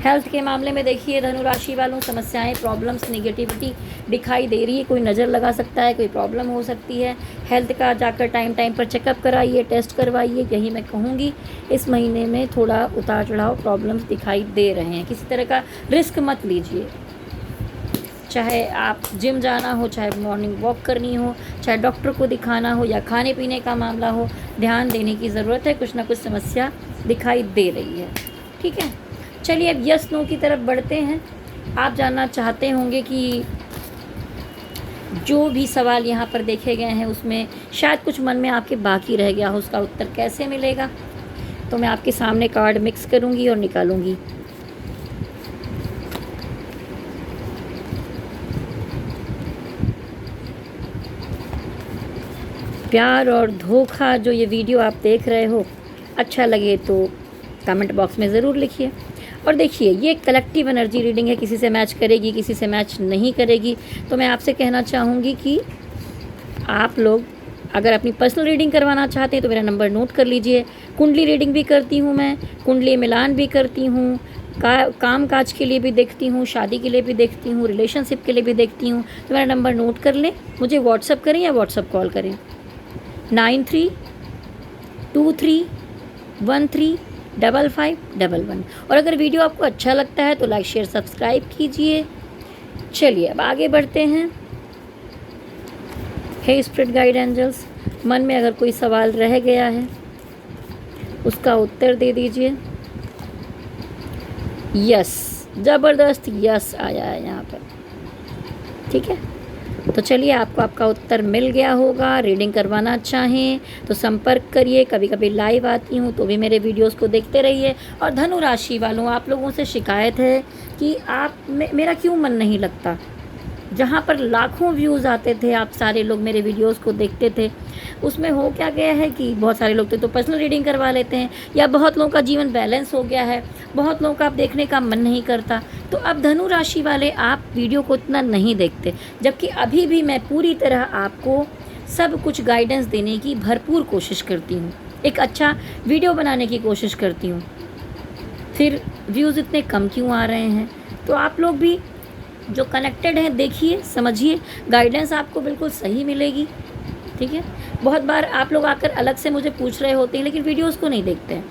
हेल्थ के मामले में देखिए धनु राशि वालों, समस्याएं, प्रॉब्लम्स, नेगेटिविटी दिखाई दे रही है। कोई नज़र लगा सकता है, कोई प्रॉब्लम हो सकती है। हेल्थ का जाकर टाइम टाइम पर चेकअप कराइए, टेस्ट करवाइए, यही मैं कहूँगी। इस महीने में थोड़ा उतार चढ़ाव, प्रॉब्लम्स दिखाई दे रहे हैं। किसी तरह का रिस्क मत लीजिए, चाहे आप जिम जाना हो, चाहे मॉर्निंग वॉक करनी हो, चाहे डॉक्टर को दिखाना हो या खाने पीने का मामला हो, ध्यान देने की ज़रूरत है। कुछ ना कुछ समस्या दिखाई दे रही है। ठीक है, चलिए अब यस नो की तरफ बढ़ते हैं। आप जानना चाहते होंगे कि जो भी सवाल यहाँ पर देखे गए हैं उसमें शायद कुछ मन में आपके बाकी रह गया हो, उसका उत्तर कैसे मिलेगा। तो मैं आपके सामने कार्ड मिक्स करूँगी और निकालूँगी। प्यार और धोखा, जो ये वीडियो आप देख रहे हो, अच्छा लगे तो कमेंट बॉक्स में ज़रूर लिखिए। और देखिए ये कलेक्टिव एनर्जी रीडिंग है, किसी से मैच करेगी, किसी से मैच नहीं करेगी। तो मैं आपसे कहना चाहूँगी कि आप लोग अगर अपनी पर्सनल रीडिंग करवाना चाहते हैं तो मेरा नंबर नोट कर लीजिए। कुंडली रीडिंग भी करती हूँ मैं, कुंडली मिलान भी करती हूँ, काम काज के लिए भी देखती हूँ, शादी के लिए भी देखती हूँ, रिलेशनशिप के लिए भी देखती हूँ। तो मेरा नंबर नोट कर लें, मुझे व्हाट्सअप करें या व्हाट्सअप कॉल करें 9323135511। और अगर वीडियो आपको अच्छा लगता है तो लाइक शेयर सब्सक्राइब कीजिए। चलिए अब आगे बढ़ते हैं। हे स्पिरिट गाइड एंजल्स, मन में अगर कोई सवाल रह गया है उसका उत्तर दे दीजिए। यस, ज़बरदस्त यस आया है यहाँ पर। ठीक है, तो चलिए आपको आपका उत्तर मिल गया होगा। रीडिंग करवाना चाहें तो संपर्क करिए। कभी कभी लाइव आती हूँ तो भी मेरे वीडियोस को देखते रहिए। और धनु राशि वालों, आप लोगों से शिकायत है कि मेरा क्यों मन नहीं लगता। जहाँ पर लाखों व्यूज़ आते थे, आप सारे लोग मेरे वीडियोस को देखते थे, उसमें हो क्या गया है कि बहुत सारे लोग तो पर्सनल रीडिंग करवा लेते हैं, या बहुत लोगों का जीवन बैलेंस हो गया है, बहुत लोगों का आप देखने का मन नहीं करता। तो अब धनु राशि वाले आप वीडियो को इतना नहीं देखते, जबकि अभी भी मैं पूरी तरह आपको सब कुछ गाइडेंस देने की भरपूर कोशिश करती हूँ, एक अच्छा वीडियो बनाने की कोशिश करती हूँ। फिर व्यूज़ इतने कम क्यों आ रहे हैं? तो आप लोग भी जो कनेक्टेड हैं देखिए, समझिए, गाइडेंस आपको बिल्कुल सही मिलेगी। ठीक है, बहुत बार आप लोग आकर अलग से मुझे पूछ रहे होते हैं लेकिन वीडियोस को नहीं देखते हैं।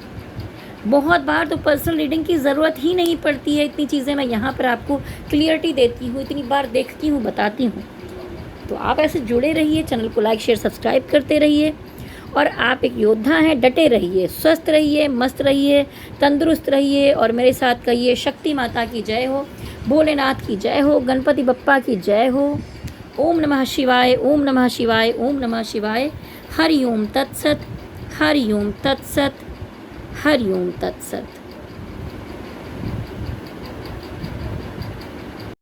बहुत बार तो पर्सनल रीडिंग की ज़रूरत ही नहीं पड़ती है। इतनी चीज़ें मैं यहाँ पर आपको क्लियरिटी देती हूँ, इतनी बार देखती हूँ, बताती हूँ। तो आप ऐसे जुड़े रहिए, चैनल को लाइक शेयर सब्सक्राइब करते रहिए। और आप एक योद्धा हैं, डटे रहिए, स्वस्थ रहिए, मस्त रहिए, तंदुरुस्त रहिए। और मेरे साथ कहिए शक्ति माता की जय हो, भोलेनाथ की जय हो, गणपति बप्पा की जय हो। ओम नमः शिवाय, ओम नमः शिवाय, ओम नमः शिवाय। हरि ओम तत्सत, हरि ओम तत्सत, हरि ओम तत्सत।